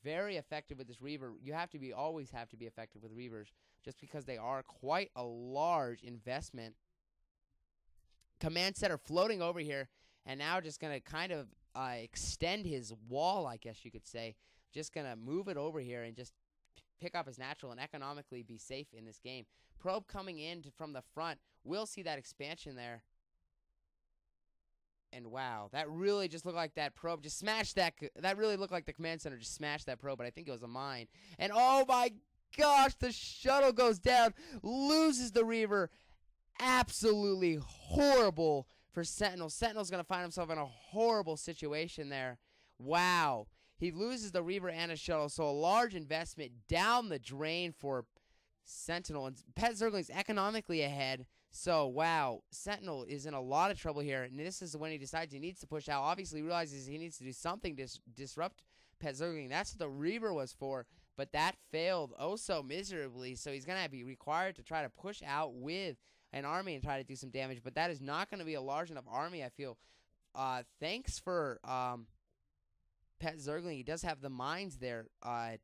very effective with this Reaver. You have to be always have to be effective with Reavers just because they are quite a large investment. Command center floating over here, and now just going to kind of extend his wall, I guess you could say. Just going to move it over here and just pick up his natural and economically be safe in this game. Probe coming in from the front. We'll see that expansion there. And wow, that really just looked like that probe just smashed that. That really looked like the command center just smashed that probe, but I think it was a mine. And oh my gosh, the shuttle goes down, loses the Reaver. Absolutely horrible for Sentinel. Sentinel's going to find himself in a horrible situation there. Wow. He loses the Reaver and a shuttle, so a large investment down the drain for Sentinel. And Petzergling's economically ahead. So, wow, Sentinel is in a lot of trouble here. And this is when he decides he needs to push out. Obviously, he realizes he needs to do something to disrupt Petzergling. That's what the Reaver was for. But that failed oh so miserably. So he's going to be required to try to push out with an army and try to do some damage. But that is not going to be a large enough army, I feel. Thanks for Petzergling. He does have the mines there. And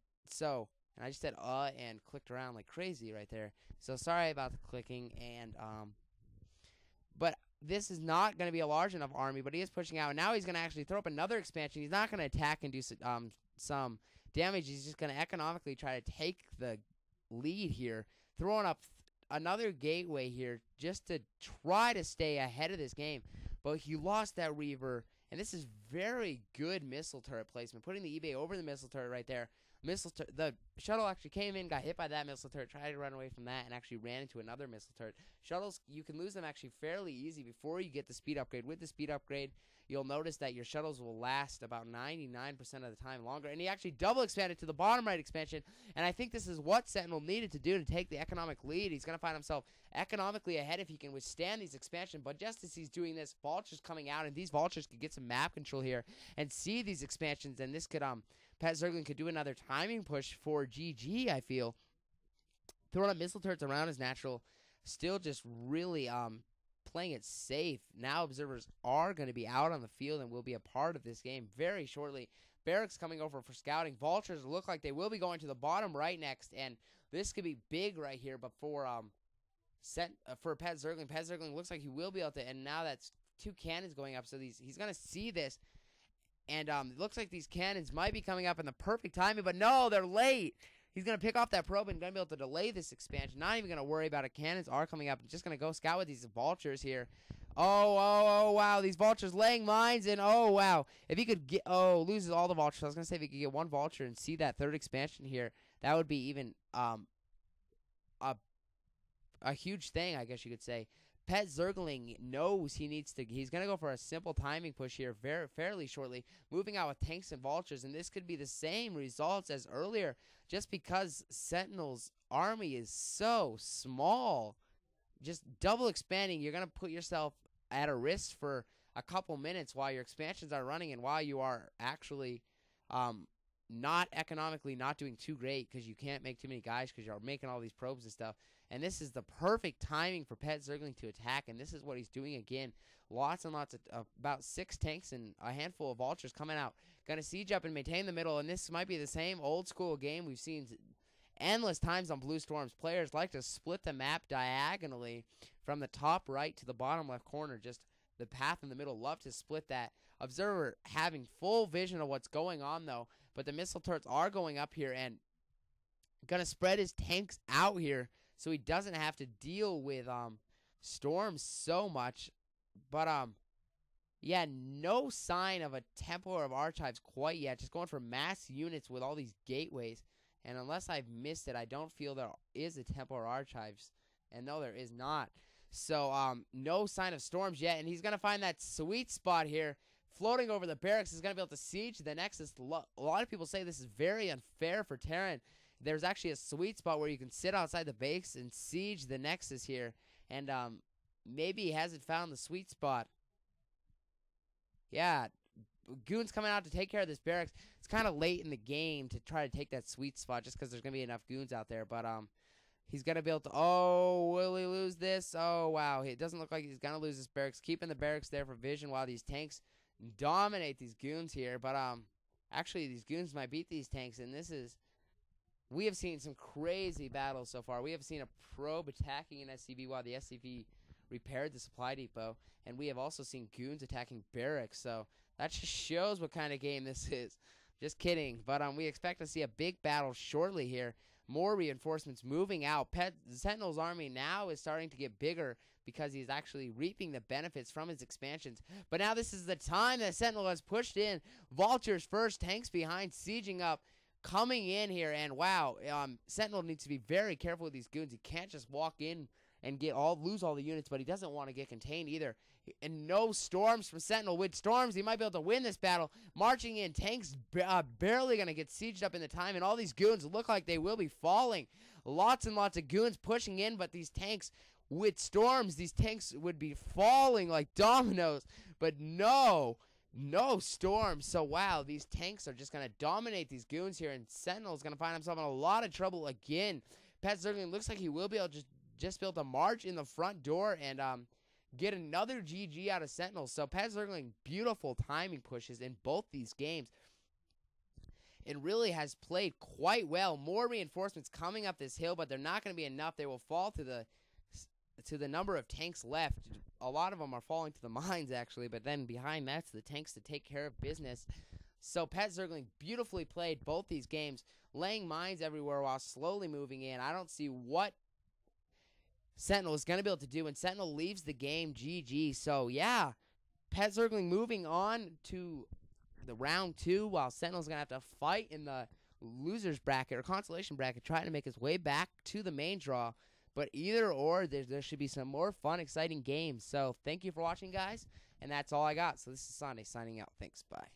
I just said and clicked around like crazy right there. So sorry about the clicking. And but this is not going to be a large enough army. But he is pushing out. And now he's going to actually throw up another expansion. He's not going to attack and do some damage. He's just going to economically try to take the lead here, throwing up another gateway here just to try to stay ahead of this game. But he lost that Reaver. And this is very good missile turret placement. Putting the eBay over the missile turret right there. The shuttle actually came in, got hit by that missile turret, tried to run away from that, and actually ran into another missile turret. Shuttles, you can lose them actually fairly easy before you get the speed upgrade. With the speed upgrade, you'll notice that your shuttles will last about 99% of the time longer. And he actually double expanded to the bottom right expansion, and I think this is what Sentinel needed to do to take the economic lead. He's going to find himself economically ahead if he can withstand these expansions. But just as he's doing this, vultures coming out, and these vultures could get some map control here and see these expansions, and this could Petzergling could do another timing push for GG, I feel. Throwing up missile turrets around is natural. Still just really playing it safe. Now observers are going to be out on the field and will be a part of this game very shortly. Barracks coming over for scouting. Vultures look like they will be going to the bottom right next. And this could be big right here. But for Petzergling, Petzergling looks like he will be able to. And now that's 2 cannons going up. So he's going to see this. And it looks like these cannons might be coming up in the perfect timing, but no, they're late. He's going to pick off that probe and going to be able to delay this expansion. Not even going to worry about it. Cannons are coming up. Just going to go scout with these vultures here. Oh, wow. These vultures laying mines in. Oh, wow. If he could get, loses all the vultures. I was going to say if he could get 1 vulture and see that 3rd expansion here, that would be even a huge thing, I guess you could say. Petzergling knows he's going to go for a simple timing push here fairly shortly, moving out with tanks and vultures, and this could be the same results as earlier just because Sentinel's army is so small. Just double expanding, you're going to put yourself at a risk for a couple minutes while your expansions are running and while you are actually not economically not doing too great because you can't make too many guys because you're making all these probes and stuff. And this is the perfect timing for Petzergling to attack, and this is what he's doing again. Lots and lots of about 6 tanks and a handful of vultures coming out. Going to siege up and maintain the middle, and this might be the same old-school game we've seen endless times on Bluestorms. Players like to split the map diagonally from the top right to the bottom left corner, just the path in the middle. Love to split that. Observer having full vision of what's going on, though, but the missile turrets are going up here and going to spread his tanks out here so he doesn't have to deal with storms so much. But yeah, no sign of a Templar of Archives quite yet. Just going for mass units with all these gateways. And unless I've missed it, I don't feel there is a Templar Archives. And no, there is not. So no sign of storms yet. And he's going to find that sweet spot here. Floating over the barracks is going to be able to siege the Nexus. A lot of people say this is very unfair for Terran. There's actually a sweet spot where you can sit outside the base and siege the Nexus here. And maybe he hasn't found the sweet spot. Yeah, goons coming out to take care of this barracks. It's kind of late in the game to try to take that sweet spot just because there's going to be enough goons out there. But he's going to be able to... Oh, will he lose this? Oh, wow. It doesn't look like he's going to lose this barracks. Keeping the barracks there for vision while these tanks dominate these goons here. But Actually, these goons might beat these tanks, and we have seen some crazy battles so far. We have seen a probe attacking an SCV while the SCV repaired the supply depot, and we have also seen goons attacking barracks, so that just shows what kind of game this is. Just kidding, but we expect to see a big battle shortly here. More reinforcements moving out. Sentinel's army now is starting to get bigger because he's actually reaping the benefits from his expansions. But now this is the time that Sentinel has pushed in. Vultures first, tanks behind, sieging up, coming in here, and wow, Sentinel needs to be very careful with these goons. He can't just walk in and lose all the units, but he doesn't want to get contained either. And no storms from Sentinel. With storms, he might be able to win this battle. Marching in, tanks barely going to get sieged up in the time, and all these goons look like they will be falling. Lots and lots of goons pushing in, but these tanks, with storms, these tanks would be falling like dominoes. But no storms. So wow, these tanks are just going to dominate these goons here, and Sentinel is going to find himself in a lot of trouble again. Petzergling looks like he will be able to just be able to march in the front door and get another GG out of Sentinel. So Petzergling, beautiful timing pushes in both these games. It really has played quite well. More reinforcements coming up this hill, but they're not going to be enough. They will fall to the number of tanks left. A lot of them are falling to the mines, actually, but then behind that's the tanks to take care of business. So Petzergling beautifully played both these games, laying mines everywhere while slowly moving in. I don't see what Sentinel is going to be able to do, and Sentinel leaves the game GG. So, yeah, Petzergling moving on to the round 2, while Sentinel's going to have to fight in the loser's bracket or consolation bracket, trying to make his way back to the main draw. But either or, there should be some more fun, exciting games. So, thank you for watching, guys, and that's all I got. So, this is Sunday signing out. Thanks, bye.